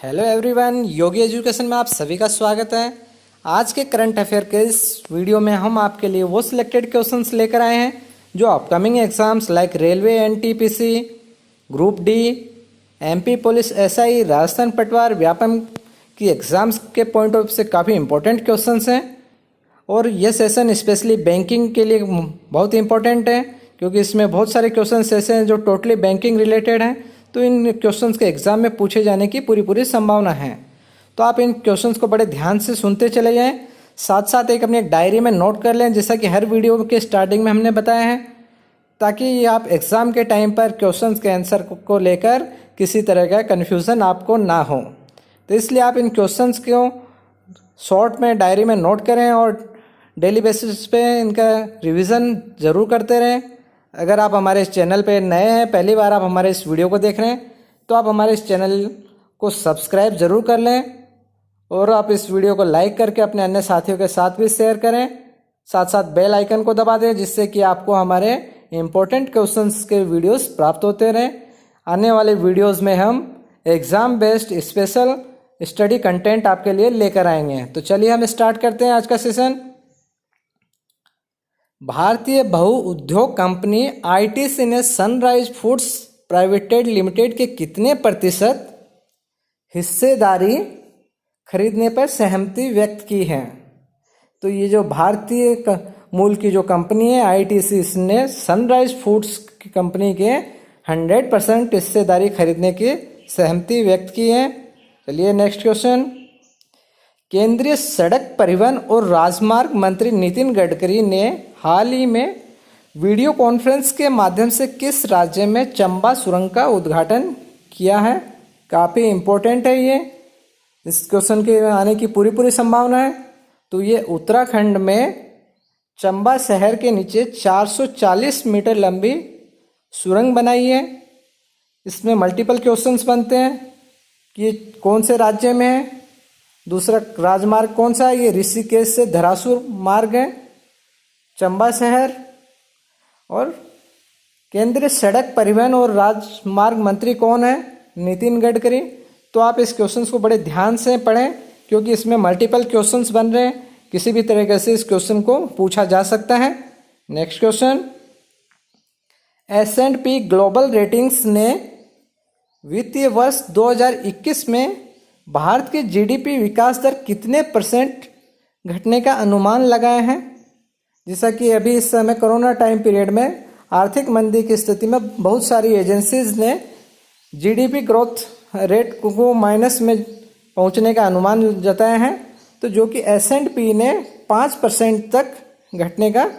Hello everyone, योगी education में आप सभी का स्वागत है। आज के करंट अफेयर के इस वीडियो में हम आपके लिए वो सिलेक्टेड क्वेश्चंस लेकर आए हैं जो upcoming exams like railway, NTPC, group D, MP police, SI, Rajasthan पटवार, व्यापम की एग्ज़ाम्स के पॉइंट ऑफ व्यू से काफ़ी इंपॉर्टेंट क्वेश्चंस हैं। और यह सेशन स्पेशली बैंकिंग के लिए बहुत इंपॉर्टेंट है क्योंकि इसमें बहुत सारे क्वेश्चंस ऐसे हैं जो टोटली बैंकिंग रिलेटेड हैं, तो इन क्वेश्चंस के एग्ज़ाम में पूछे जाने की पूरी संभावना है। तो आप इन क्वेश्चंस को बड़े ध्यान से सुनते चले जाएं, साथ साथ अपनी एक डायरी में नोट कर लें, जैसा कि हर वीडियो के स्टार्टिंग में हमने बताया है, ताकि आप एग्ज़ाम के टाइम पर क्वेश्चंस के आंसर को लेकर किसी तरह का कन्फ्यूज़न आपको ना हो। तो इसलिए आप इन क्वेश्चंस को शॉर्ट में डायरी में नोट करें और डेली बेसिस पे इनका रिवीजन ज़रूर करते रहें। अगर आप हमारे इस चैनल पे नए हैं, पहली बार आप हमारे इस वीडियो को देख रहे हैं, तो आप हमारे इस चैनल को सब्सक्राइब ज़रूर कर लें और आप इस वीडियो को लाइक करके अपने अन्य साथियों के साथ भी शेयर करें। साथ साथ बेल आइकन को दबा दें जिससे कि आपको हमारे इम्पोर्टेंट क्वेश्चंस के वीडियोस प्राप्त होते रहें। आने वाले वीडियोस में हम exam based special study content आपके लिए लेकर आएंगे। तो चलिए हम स्टार्ट करते हैं आज का सेशन। भारतीय बहुउद्योग कंपनी आईटीसी ने सनराइज फूड्स प्राइवेटेड लिमिटेड के कितने प्रतिशत हिस्सेदारी खरीदने पर सहमति व्यक्त की है? तो ये जो भारतीय मूल की जो कंपनी है आईटीसी, इसने सनराइज फूड्स की कंपनी के 100% हिस्सेदारी खरीदने की सहमति व्यक्त की है। चलिए नेक्स्ट क्वेश्चन। केंद्रीय सड़क परिवहन और राजमार्ग मंत्री नितिन गडकरी ने हाल ही में वीडियो कॉन्फ्रेंस के माध्यम से किस राज्य में चंबा सुरंग का उद्घाटन किया है? काफ़ी इम्पोर्टेंट है ये, इस क्वेश्चन के आने की पूरी संभावना है। तो ये उत्तराखंड में चंबा शहर के नीचे 440 मीटर लंबी सुरंग बनाई है। इसमें मल्टीपल क्वेश्चंस बनते हैं कि ये कौन से राज्य में है, दूसरा राजमार्ग कौन सा है, ये ऋषिकेश से धरासुर मार्ग है, चंबा शहर, और केंद्रीय सड़क परिवहन और राजमार्ग मंत्री कौन है? नितिन गडकरी। तो आप इस क्वेश्चंस को बड़े ध्यान से पढ़ें क्योंकि इसमें मल्टीपल क्वेश्चंस बन रहे हैं, किसी भी तरीके से इस क्वेश्चन को पूछा जा सकता है। Next question. S&P global ratings ने वित्तीय वर्ष 2021 में भारत के जीडीपी विकास दर कितने % घटने का अनुमान लगाए हैं? जैसा कि अभी इस समय कोरोना टाइम पीरियड में आर्थिक मंदी की स्थिति में बहुत सारी एजेंसीज ने जीडीपी ग्रोथ रेट को माइनस में पहुंचने का अनुमान जताया है, तो जो कि S&P ने 5% तक घटने का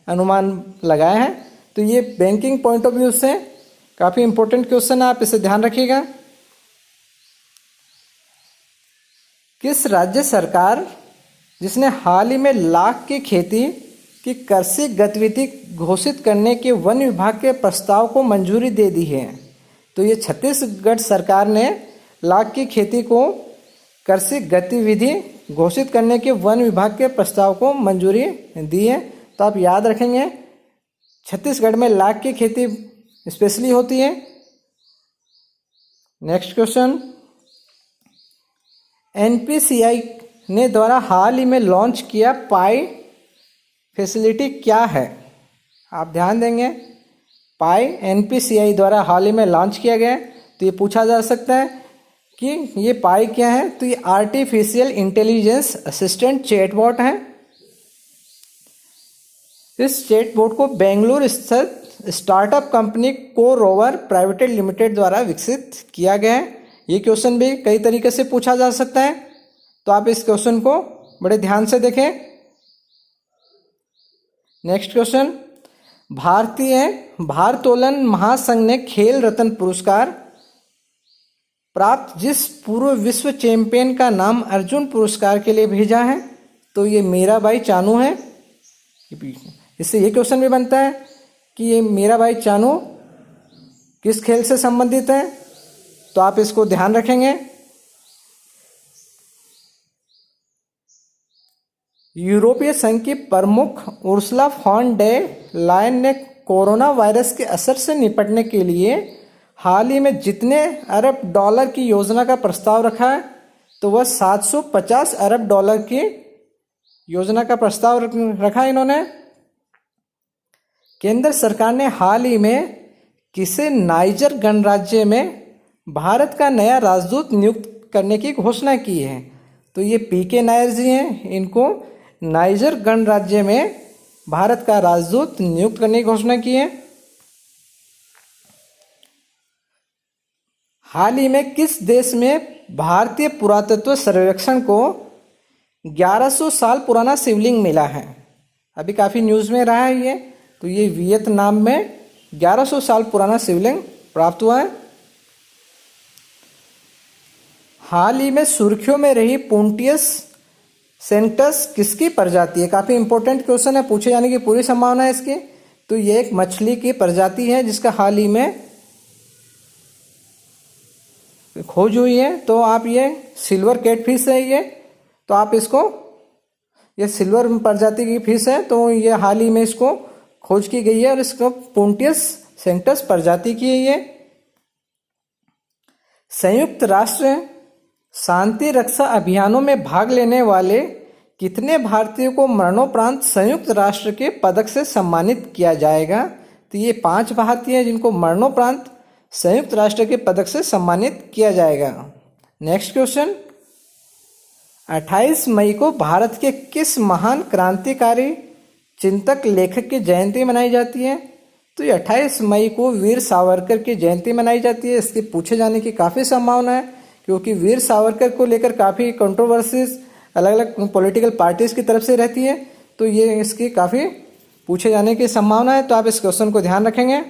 अनुमान लगाया है। तो ये बैंकिंग पॉइंट ऑफ व्यू से काफ़ी इंपॉर्टेंट क्वेश्चन है, आप इसे ध्यान रखिएगा। किस राज्य सरकार जिसने हाल ही में लाख की खेती की कृषि गतिविधि घोषित करने के वन विभाग के प्रस्ताव को मंजूरी दे दी है? तो ये छत्तीसगढ़ सरकार ने लाख की खेती को कृषि गतिविधि घोषित करने के वन विभाग के प्रस्ताव को मंजूरी दी है। तो आप याद रखेंगे छत्तीसगढ़ में लाख की खेती स्पेशली होती है। Next question. एनपीसीआई ने द्वारा हाल ही में लॉन्च किया पाई फैसिलिटी क्या है? आप ध्यान देंगे, पाई एनपीसीआई द्वारा हाल ही में लॉन्च किया गया है। तो ये पूछा जा सकता है कि ये पाई क्या है? तो ये आर्टिफिशियल इंटेलिजेंस असिस्टेंट चैटबॉट है। इस चैटबॉट को बेंगलुरु स्थित स्टार्टअप कंपनी कोरोवर प्राइवेटेड लिमिटेड द्वारा विकसित किया गया है। ये क्वेश्चन भी कई तरीके से पूछा जा सकता है, तो आप इस क्वेश्चन को बड़े ध्यान से देखें। Next question. भारतीय भारोत्तोलन महासंघ ने खेल रत्न पुरस्कार प्राप्त जिस पूर्व विश्व चैंपियन का नाम अर्जुन पुरस्कार के लिए भेजा है? तो ये मीराबाई चानू है। इससे ये क्वेश्चन भी बनता है कि ये मीराबाई चानू किस खेल से संबंधित है, तो आप इसको ध्यान रखेंगे। यूरोपीय संघ की प्रमुख उर्सुला फॉन डे लायन ने कोरोना वायरस के असर से निपटने के लिए हाल ही में जितने अरब डॉलर की योजना का प्रस्ताव रखा है, तो वह 750 अरब डॉलर की योजना का प्रस्ताव रखा है इन्होंने। केंद्र सरकार ने हाल ही में किसे नाइजर गणराज्य में भारत का नया राजदूत नियुक्त करने की घोषणा की है? तो ये पीके नायर जी हैं, इनको नाइजर गणराज्य में भारत का राजदूत नियुक्त करने की घोषणा की है। हाल ही में किस देश में भारतीय पुरातत्व सर्वेक्षण को 1100 साल पुराना शिवलिंग मिला है? अभी काफ़ी न्यूज़ में रहा है ये। तो ये वियतनाम में 1100 साल पुराना शिवलिंग प्राप्त हुआ है। हाल ही में सुर्खियों में रही पुंटियस सेंटस किसकी प्रजाति है? काफ़ी इंपॉर्टेंट क्वेश्चन है, पूछे जाने की पूरी संभावना है इसकी। तो ये एक मछली की प्रजाति है जिसका हाल ही में खोज हुई है। तो आप ये सिल्वर कैट फिश है ये, तो आप इसको, ये सिल्वर प्रजाति की फिश है, तो ये हाल ही में इसको खोज की गई है और इसको पुंटियस सेंटस प्रजाति की है ये। संयुक्त राष्ट्र शांति रक्षा अभियानों में भाग लेने वाले कितने भारतीयों को मरणोपरांत संयुक्त राष्ट्र के पदक से सम्मानित किया जाएगा? तो ये 5 भारतीय हैं जिनको मरणोपरांत संयुक्त राष्ट्र के पदक से सम्मानित किया जाएगा। नेक्स्ट क्वेश्चन, 28 मई को भारत के किस महान क्रांतिकारी चिंतक लेखक की जयंती मनाई जाती है? तो ये 28 मई को वीर सावरकर की जयंती मनाई जाती है। इसके पूछे जाने की काफ़ी संभावना है, क्योंकि वीर सावरकर को लेकर काफ़ी कंट्रोवर्सीज अलग अलग पॉलिटिकल पार्टीज़ की तरफ से रहती है। तो ये इसकी काफ़ी पूछे जाने की संभावना है, तो आप इस क्वेश्चन को ध्यान रखेंगे।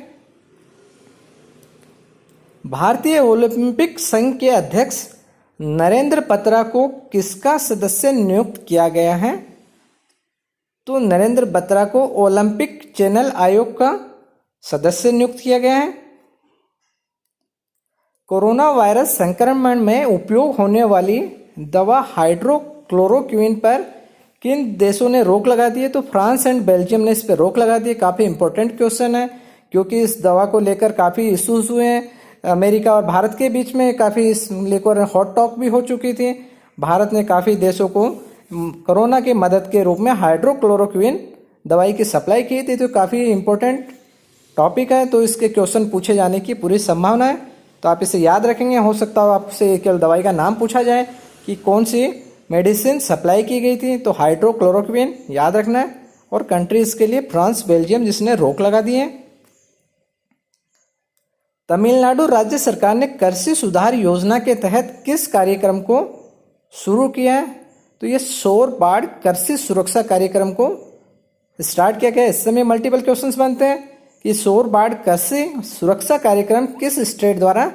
भारतीय ओलंपिक संघ के अध्यक्ष नरेंद्र बत्रा को किसका सदस्य नियुक्त किया गया है? तो नरेंद्र बत्रा को ओलंपिक चैनल आयोग का सदस्य नियुक्त किया गया है। कोरोना वायरस संक्रमण में उपयोग होने वाली दवा हाइड्रोक्लोरोक्विन पर किन देशों ने रोक लगा दी है? तो फ्रांस एंड बेल्जियम ने इस पर रोक लगा दी है। काफ़ी इंपॉर्टेंट क्वेश्चन है, क्योंकि इस दवा को लेकर काफ़ी इश्यूज हुए हैं। अमेरिका और भारत के बीच में काफ़ी इस लेकर हॉट टॉक भी हो चुकी थी। भारत ने काफ़ी देशों को कोरोना की मदद के रूप में हाइड्रोक्लोरोक्विन दवाई की सप्लाई की थी। तो काफ़ी इंपॉर्टेंट टॉपिक है, तो इसके क्वेश्चन पूछे जाने की पूरी संभावना है। तो आप इसे याद रखेंगे। हो सकता हो आपसे केवल दवाई का नाम पूछा जाए कि कौन सी मेडिसिन सप्लाई की गई थी, तो हाइड्रोक्लोरोक्विन याद रखना है। और कंट्रीज़ के लिए फ्रांस, बेल्जियम जिसने रोक लगा दी है। तमिलनाडु राज्य सरकार ने कृषि सुधार योजना के तहत किस कार्यक्रम को शुरू किया है? तो ये सौर बाढ़ कृषि सुरक्षा कार्यक्रम को स्टार्ट किया गया। इस समय मल्टीपल क्वेश्चंस बनते हैं कि सौर बाढ़ कृषि सुरक्षा कार्यक्रम किस स्टेट द्वारा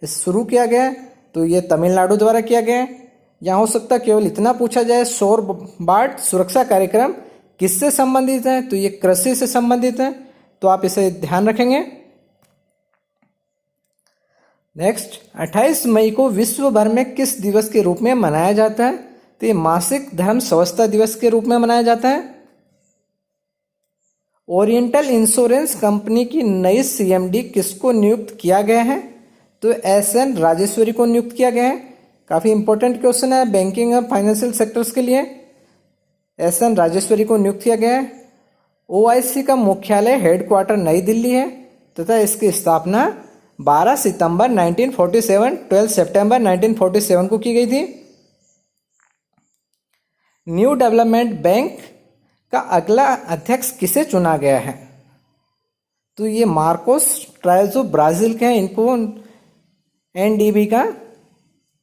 शुरू किया गया? तो ये तमिलनाडु द्वारा किया गया। यहाँ हो सकता केवल इतना पूछा जाए, सौर बाढ़ सुरक्षा कार्यक्रम किससे संबंधित है? तो ये कृषि से संबंधित है, तो आप इसे ध्यान रखेंगे। नेक्स्ट, 28 मई को विश्व भर में किस दिवस के रूप में मनाया जाता है? तो ये मासिक धर्म स्वच्छता दिवस के रूप में मनाया जाता है। ओरिएंटल इंश्योरेंस कंपनी की नई सीएमडी किसको नियुक्त किया गया है? तो एसएन राजेश्वरी को नियुक्त किया गया है। काफ़ी इंपॉर्टेंट क्वेश्चन है बैंकिंग और फाइनेंशियल सेक्टर्स के लिए। एसएन राजेश्वरी को नियुक्त किया गया है। ओआईसी का मुख्यालय हेडक्वार्टर नई दिल्ली है तथा इसकी स्थापना 12 सितंबर 1947, 12 सितंबर 1947 को की गई थी। न्यू डेवलपमेंट बैंक का अगला अध्यक्ष किसे चुना गया है? तो ये मार्कोस ट्रायजो ब्राजील के हैं, इनको एनडीबी का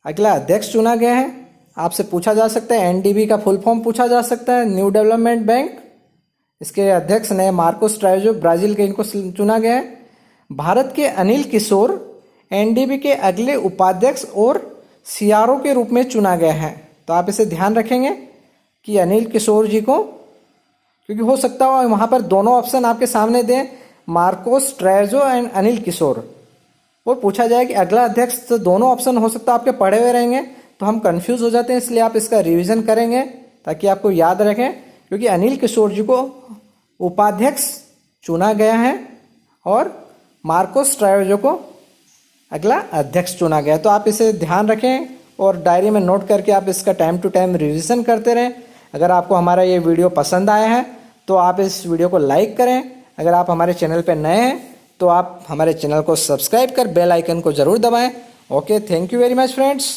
अगला अध्यक्ष चुना गया है। आपसे पूछा जा सकता है, एनडीबी का फुल फॉर्म पूछा जा सकता है, न्यू डेवलपमेंट बैंक। इसके अध्यक्ष नए मार्कोस ट्रायजो ब्राजील के, इनको चुना गया है। भारत के अनिल किशोर एनडीबी के अगले उपाध्यक्ष और सीआरओ के रूप में चुना गया है। तो आप इसे ध्यान रखेंगे कि अनिल किशोर जी को, क्योंकि हो सकता हो वहाँ पर दोनों ऑप्शन आपके सामने दें, मार्कोस ट्रायजो एंड अनिल किशोर, और पूछा जाए कि अगला अध्यक्ष, तो दोनों ऑप्शन हो सकता है आपके पढ़े हुए रहेंगे तो हम कंफ्यूज हो जाते हैं। इसलिए आप इसका रिवीजन करेंगे ताकि आपको याद रखें, क्योंकि अनिल किशोर जी को उपाध्यक्ष चुना गया है और मार्कोस ट्रायजो को अगला अध्यक्ष चुना गया। तो आप इसे ध्यान रखें और डायरी में नोट करके आप इसका टाइम टू टाइम रिवीजन करते रहें। अगर आपको हमारा ये वीडियो पसंद आया है तो आप इस वीडियो को लाइक करें। अगर आप हमारे चैनल पर नए हैं तो आप हमारे चैनल को सब्सक्राइब कर बेल आइकन को ज़रूर दबाएं। Okay, thank you very much friends.